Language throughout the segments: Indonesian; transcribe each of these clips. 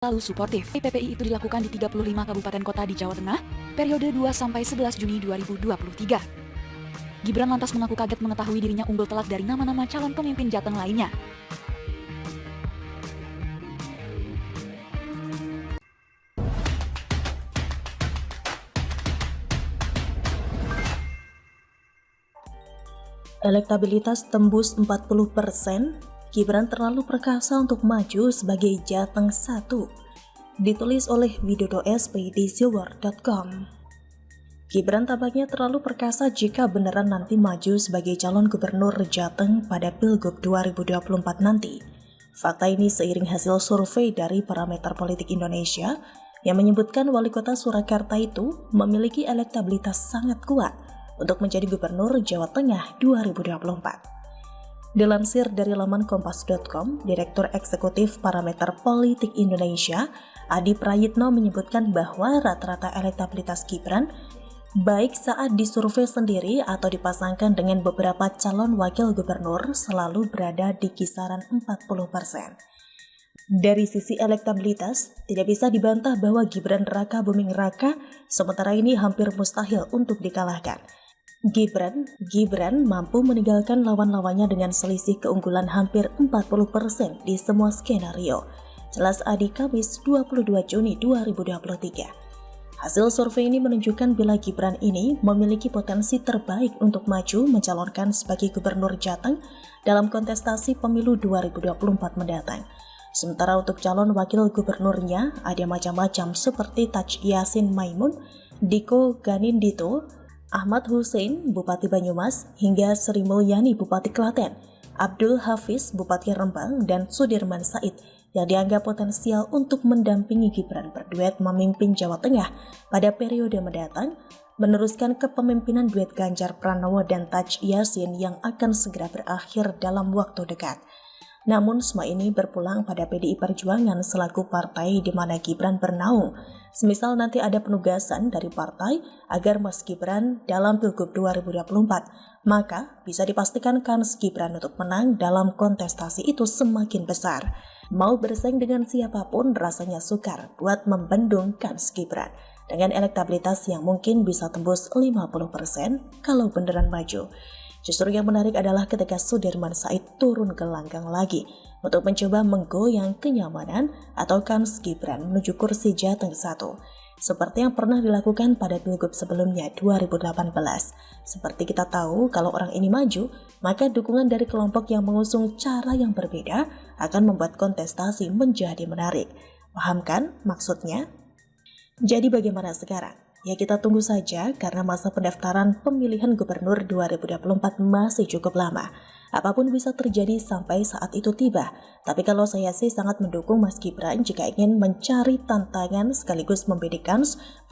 Lalu suportif. PPI itu dilakukan di 35 kabupaten kota di Jawa Tengah, periode 2-11 Juni 2023. Gibran lantas mengaku kaget mengetahui dirinya unggul telak dari nama-nama calon pemimpin Jateng lainnya. Elektabilitas tembus 40%, Gibran terlalu perkasa untuk maju sebagai Jateng 1. Ditulis oleh Widodo SP di silver.com. Gibran tampaknya terlalu perkasa jika beneran nanti maju sebagai calon gubernur Jateng pada Pilgub 2024 nanti. Fakta ini seiring hasil survei dari Parameter Politik Indonesia yang menyebutkan wali kota Surakarta itu memiliki elektabilitas sangat kuat untuk menjadi gubernur Jawa Tengah 2024. Dilansir dari laman kompas.com, Direktur Eksekutif Parameter Politik Indonesia, Adi Prayitno menyebutkan bahwa rata-rata elektabilitas Gibran, baik saat disurvei sendiri atau dipasangkan dengan beberapa calon wakil gubernur, selalu berada di kisaran 40%. Dari sisi elektabilitas, tidak bisa dibantah bahwa Gibran Raka Buming Raka sementara ini hampir mustahil untuk dikalahkan. Gibran mampu meninggalkan lawan-lawannya dengan selisih keunggulan hampir 40% di semua skenario. Jelas Adi Kamis 22 Juni 2023. Hasil survei ini menunjukkan bila Gibran ini memiliki potensi terbaik untuk maju mencalonkan sebagai gubernur Jateng dalam kontestasi pemilu 2024 mendatang. Sementara untuk calon wakil gubernurnya ada macam-macam seperti Taj Yassin Maimun, Diko Ganindito, Ahmad Hussein, Bupati Banyumas, hingga Sri Mulyani, Bupati Klaten, Abdul Hafiz, Bupati Rembang, dan Sudirman Said yang dianggap potensial untuk mendampingi Gibran berduet memimpin Jawa Tengah pada periode mendatang, meneruskan kepemimpinan duet Ganjar Pranowo dan Taj Yassin yang akan segera berakhir dalam waktu dekat. Namun semua ini berpulang pada PDI Perjuangan selaku partai di mana Gibran bernaung. Semisal nanti ada penugasan dari partai agar Mas Gibran dalam Pilgub 2024, maka bisa dipastikan kans Gibran untuk menang dalam kontestasi itu semakin besar. Mau bersaing dengan siapapun rasanya sukar buat membendung kans Gibran dengan elektabilitas yang mungkin bisa tembus 50% kalau beneran maju. Justru yang menarik adalah ketika Sudirman Said turun ke langgang lagi untuk mencoba menggoyang kenyamanan atau kans Gibran menuju kursi Jateng 1, seperti yang pernah dilakukan pada Pilgub sebelumnya 2018. Seperti kita tahu, kalau orang ini maju, maka dukungan dari kelompok yang mengusung cara yang berbeda akan membuat kontestasi menjadi menarik. Paham kan maksudnya? Jadi bagaimana sekarang? Ya kita tunggu saja karena masa pendaftaran pemilihan gubernur 2024 masih cukup lama. Apapun bisa terjadi sampai saat itu tiba. Tapi kalau saya sih sangat mendukung Mas Gibran jika ingin mencari tantangan sekaligus membidik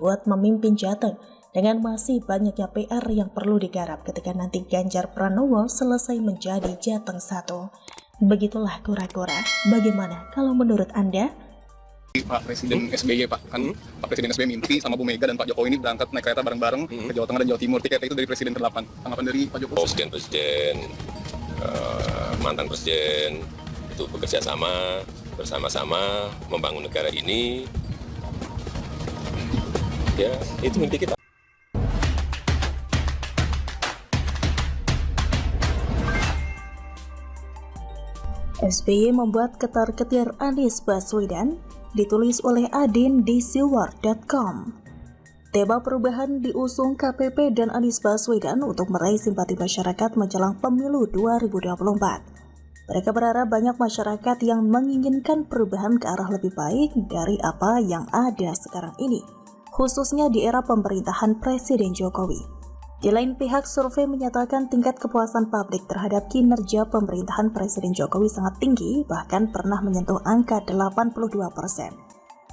buat memimpin Jateng. Dengan masih banyaknya PR yang perlu digarap ketika nanti Ganjar Pranowo selesai menjadi Jateng 1. Begitulah kura-kura. Bagaimana kalau menurut Anda? Pak Presiden SBY Pak, kan Pak Presiden SBY mimpi sama Bu Mega dan Pak Jokowi ini berangkat naik kereta bareng-bareng ke Jawa Tengah dan Jawa Timur. Tiket itu dari Presiden ke-8. Tanggapan dari Pak Jokowi? Presiden, mantan presiden itu bekerja sama bersama-sama membangun negara ini. Ya, itu mimpi kita. SBY membuat ketar-ketir Anies Baswedan, ditulis oleh Adin di silver.com. Tema perubahan diusung KPP dan Anies Baswedan untuk meraih simpati masyarakat menjelang pemilu 2024. Mereka berharap banyak masyarakat yang menginginkan perubahan ke arah lebih baik dari apa yang ada sekarang ini, khususnya di era pemerintahan Presiden Jokowi. Di lain pihak, survei menyatakan tingkat kepuasan publik terhadap kinerja pemerintahan Presiden Jokowi sangat tinggi, bahkan pernah menyentuh angka 82%.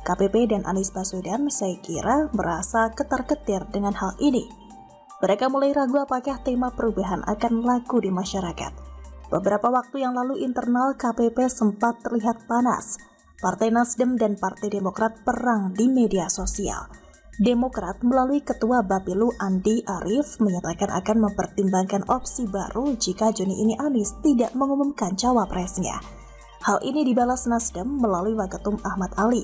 KPP dan Anies Baswedan saya kira merasa ketar-ketir dengan hal ini. Mereka mulai ragu apakah tema perubahan akan laku di masyarakat. Beberapa waktu yang lalu internal KPP sempat terlihat panas. Partai Nasdem dan Partai Demokrat perang di media sosial. Demokrat melalui Ketua Bapilu Andi Arief menyatakan akan mempertimbangkan opsi baru jika Juni ini Anies tidak mengumumkan cawapresnya. Hal ini dibalas Nasdem melalui Waketum Ahmad Ali.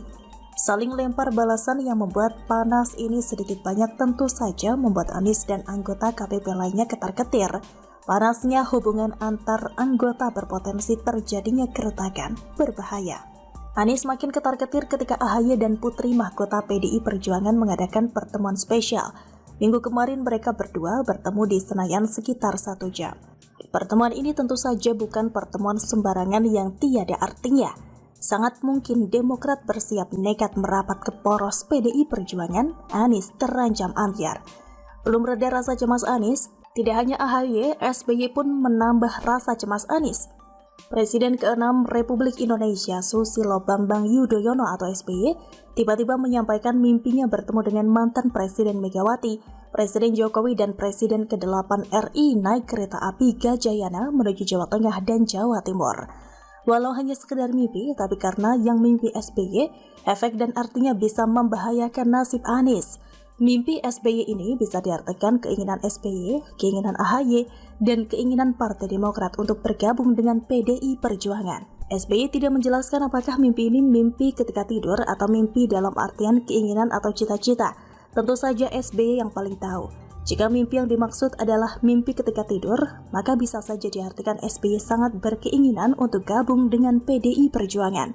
Saling lempar balasan yang membuat panas ini sedikit banyak tentu saja membuat Anies dan anggota KPP lainnya ketar-ketir. Panasnya hubungan antar anggota berpotensi terjadinya keretakan berbahaya. Anies makin ketar-ketir ketika AHY dan putri mahkota PDI Perjuangan mengadakan pertemuan spesial. Minggu kemarin mereka berdua bertemu di Senayan sekitar 1 jam. Pertemuan ini tentu saja bukan pertemuan sembarangan yang tiada artinya. Sangat mungkin Demokrat bersiap nekat merapat ke poros PDI Perjuangan, Anies terancam ambyar. Belum reda rasa cemas Anies, tidak hanya AHY, SBY pun menambah rasa cemas Anies. Presiden ke-6 Republik Indonesia Susilo Bambang Yudhoyono atau SBY tiba-tiba menyampaikan mimpinya bertemu dengan mantan Presiden Megawati, Presiden Jokowi dan Presiden ke-8 RI naik kereta api Gajayana menuju Jawa Tengah dan Jawa Timur. Walau hanya sekedar mimpi, tapi karena yang mimpi SBY, efek dan artinya bisa membahayakan nasib Anies. Mimpi SBY ini bisa diartikan keinginan SBY, keinginan AHY, dan keinginan Partai Demokrat untuk bergabung dengan PDI Perjuangan. SBY tidak menjelaskan apakah mimpi ini mimpi ketika tidur atau mimpi dalam artian keinginan atau cita-cita. Tentu saja SBY yang paling tahu. Jika mimpi yang dimaksud adalah mimpi ketika tidur, maka bisa saja diartikan SBY sangat berkeinginan untuk gabung dengan PDI Perjuangan.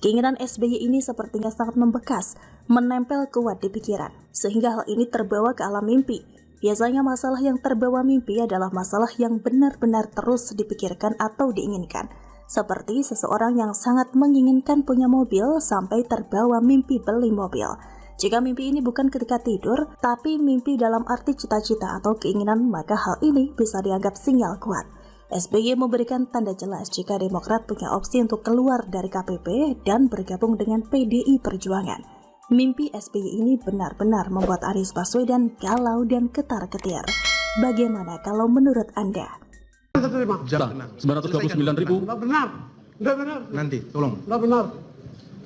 Keinginan SBY ini sepertinya sangat membekas, menempel kuat di pikiran, sehingga hal ini terbawa ke alam mimpi. Biasanya masalah yang terbawa mimpi adalah masalah yang benar-benar terus dipikirkan atau diinginkan. Seperti seseorang yang sangat menginginkan punya mobil sampai terbawa mimpi beli mobil. Jika mimpi ini bukan ketika tidur, tapi mimpi dalam arti cita-cita atau keinginan, maka hal ini bisa dianggap sinyal kuat. SBY memberikan tanda jelas jika Demokrat punya opsi untuk keluar dari KPP dan bergabung dengan PDI Perjuangan. Mimpi SBY ini benar-benar membuat Anies Baswedan galau dan ketar-ketir. Bagaimana kalau menurut Anda? Jangan 929.000. Enggak benar. Enggak benar. Nanti, tolong. Enggak benar.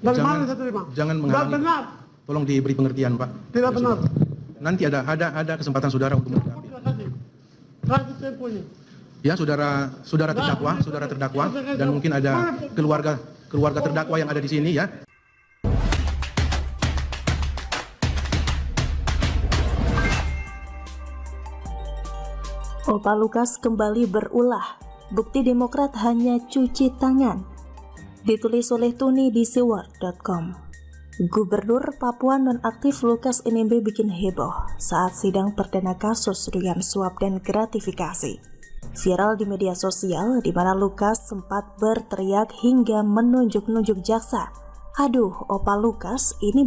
Dari Jangan- mana saya terima? jangan Enggak menghalangi. benar. Tolong diberi pengertian, Pak. Tidak Ya, benar. sudah. Nanti ada kesempatan saudara untuk menanggapi. Kasih tempo ini. Ya, saudara terdakwa dan mungkin ada keluarga terdakwa yang ada di sini ya. Opa Lukas kembali berulah. Bukti Demokrat hanya cuci tangan. Ditulis oleh Tuni di seward.com. Gubernur Papua nonaktif Lukas NMB bikin heboh saat sidang perdana kasus dugaan suap dan gratifikasi. Viral di media sosial di mana Lukas sempat berteriak hingga menunjuk-nunjuk jaksa. Aduh, Opa Lukas ini